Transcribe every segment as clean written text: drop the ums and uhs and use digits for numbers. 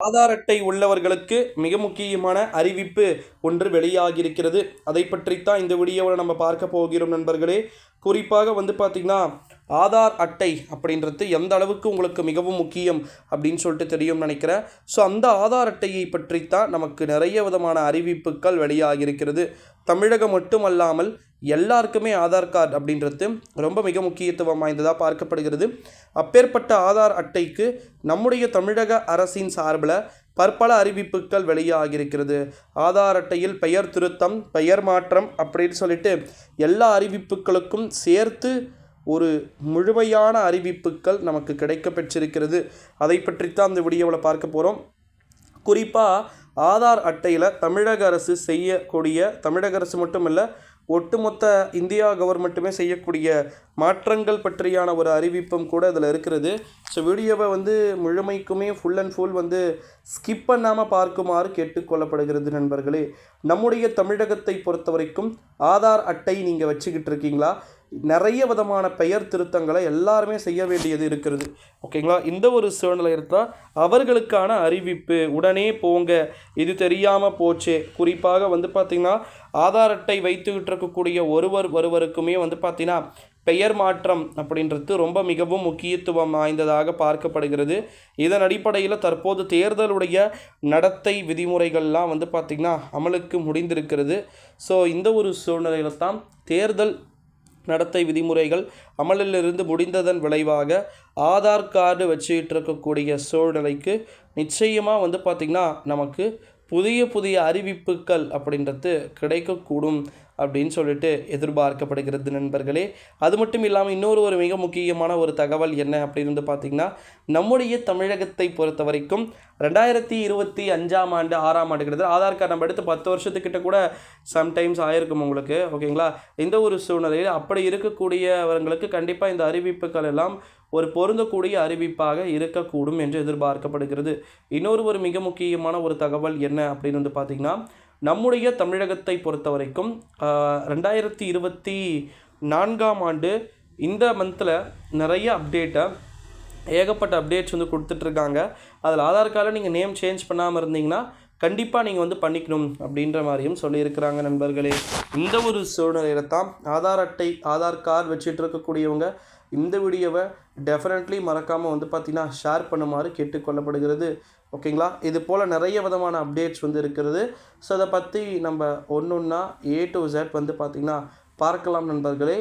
ஆதார் அட்டை உள்ளவர்களுக்கு மிக முக்கியமான அறிவிப்பு ஒன்று வெளியாகியிருக்கிறது. அதை பற்றித்தான் இந்த வீடியோவில் நம்ம பார்க்க போகிறோம் நண்பர்களே. குறிப்பாக பார்த்திங்கன்னா ஆதார் அட்டை அப்படின்றது எந்த அளவுக்கு உங்களுக்கு மிகவும் முக்கியம் அப்படின்னு சொல்லிட்டு தெரியும்னு நினைக்கிறேன். ஸோ அந்த ஆதார் அட்டையை பற்றித்தான் நமக்கு நிறைய விதமான அறிவிப்புகள் வெளியாகியிருக்கிறது. தமிழகம் மட்டுமல்லாமல் எல்லாருக்குமே ஆதார் கார்டு அப்படின்றது ரொம்ப மிக முக்கியத்துவம் வாய்ந்ததாக பார்க்கப்படுகிறது. அப்பேற்பட்ட ஆதார் அட்டைக்கு நம்முடைய தமிழக அரசின் சார்பில் பற்பல அறிவிப்புகள் வெளியாகியிருக்கிறது. ஆதார் அட்டையில் பெயர் திருத்தம், பெயர் மாற்றம் அப்படின்னு சொல்லிட்டு எல்லா அறிவிப்புகளுக்கும் சேர்த்து ஒரு முழுமையான அறிவிப்புகள் நமக்கு கிடைக்க பெற்றிருக்கிறது. அதை பற்றித்தான் இந்த வீடியோவில் பார்க்க போகிறோம். குறிப்பாக ஆதார் அட்டையில் தமிழக அரசு செய்யக்கூடிய, தமிழக அரசு மட்டும் இல்லை, ஒட்டுமொத்த இந்தியா கவர்மெண்ட்டுமே செய்யக்கூடிய மாற்றங்கள் பற்றியான ஒரு அறிவிப்பும் கூட இதில் இருக்கிறது. ஸோ வீடியோவை முழுமைக்குமே ஃபுல் அண்ட் ஃபுல் ஸ்கிப் பண்ணாமல் பார்க்குமாறு கேட்டுக்கொள்ளப்படுகிறது நண்பர்களே. நம்முடைய தமிழகத்தை பொறுத்த வரைக்கும் ஆதார் அட்டை நீங்கள் வச்சுக்கிட்டு இருக்கீங்களா? நிறைய விதமான பெயர் திருத்தங்களை எல்லாருமே செய்ய வேண்டியது இருக்கிறது. ஓகேங்களா? இந்த ஒரு சூழ்நிலை இருந்தால் அவர்களுக்கான அறிவிப்பு உடனே போங்க, இது தெரியாமல் போச்சு. குறிப்பாக பார்த்திங்கன்னா ஆதார் அட்டை வைத்துக்கிட்டு இருக்கக்கூடிய ஒருவருக்குமே பார்த்திங்கன்னா பெயர் மாற்றம் அப்படின்றது ரொம்ப மிகவும் முக்கியத்துவம் வாய்ந்ததாக பார்க்கப்படுகிறது. இதன் அடிப்படையில் தற்போது தேர்தலுடைய நடத்தை விதிமுறைகள்லாம் பார்த்திங்கன்னா அமலுக்கு முடிந்திருக்கிறது. ஸோ இந்த ஒரு சூழ்நிலையில் தான் தேர்தல் நடத்தை விதிமுறைகள் அமலிலிருந்து முடிந்ததன் விளைவாக ஆதார் கார்டு வச்சுக்கிட்டு இருக்கக்கூடிய சூழ்நிலைக்கு நிச்சயமாக பார்த்திங்கன்னா நமக்கு புதிய அறிவிப்புகள் அப்படின்றது கிடைக்கக்கூடும் அப்படின்னு சொல்லிட்டு எதிர்பார்க்கப்படுகிறது நண்பர்களே. அது மட்டும் இல்லாமல் இன்னொரு மிக முக்கியமான ஒரு தகவல் என்ன அப்படின்னு பார்த்திங்கன்னா, நம்முடைய தமிழகத்தை பொறுத்த வரைக்கும் 2025ஆம் ஆண்டு 6ஆம் ஆண்டு கிட்டத்தட்ட ஆதார் கார்டு நம்ம எடுத்து 10 வருஷத்துக்கிட்ட கூட சம்டைம்ஸ் ஆயிருக்கும் உங்களுக்கு. ஓகேங்களா? இந்த ஒரு சூழ்நிலையில் அப்படி இருக்கக்கூடியவர்களுக்கு கண்டிப்பாக இந்த அறிவிப்புகள் எல்லாம் ஒரு பொருந்தக்கூடிய அறிவிப்பாக இருக்கக்கூடும் என்று எதிர்பார்க்கப்படுகிறது. இன்னொரு மிக முக்கியமான ஒரு தகவல் என்ன அப்படின்னு பார்த்திங்கன்னா, நம்முடைய தமிழகத்தை பொறுத்த வரைக்கும் 2024ஆம் ஆண்டு இந்த மந்தில் நிறைய ஏகப்பட்ட அப்டேட்ஸ் கொடுத்துட்ருக்காங்க. அதில் ஆதார் கார்டில் நீங்கள் நேம் சேஞ்ச் பண்ணாமல் இருந்தீங்கன்னா கண்டிப்பாக நீங்கள் பண்ணிக்கணும் அப்படின்ற மாதிரியும் சொல்லியிருக்கிறாங்க நண்பர்களே. இந்த ஒரு சூழ்நிலையில் தான் ஆதார் கார்டு வச்சுட்டு இருக்கக்கூடியவங்க இந்த வீடியோவை டெஃபினெட்லி மறக்காமல் பார்த்திங்கன்னா ஷேர் பண்ணுமாறு கேட்டுக்கொள்ளப்படுகிறது. ஓகேங்களா? இது போல் நிறைய விதமான அப்டேட்ஸ் இருக்கிறது. ஸோ அதை பற்றி நம்ம ஒன்றா A to Z பார்த்திங்கன்னா பார்க்கலாம் நண்பர்களே.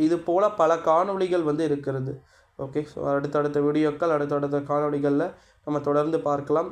இது போல் பல காணொளிகள் இருக்கிறது. ஓகே, ஸோ அடுத்தடுத்த வீடியோக்கள், அடுத்தடுத்த காணொளிகளில் நம்ம தொடர்ந்து பார்க்கலாம்.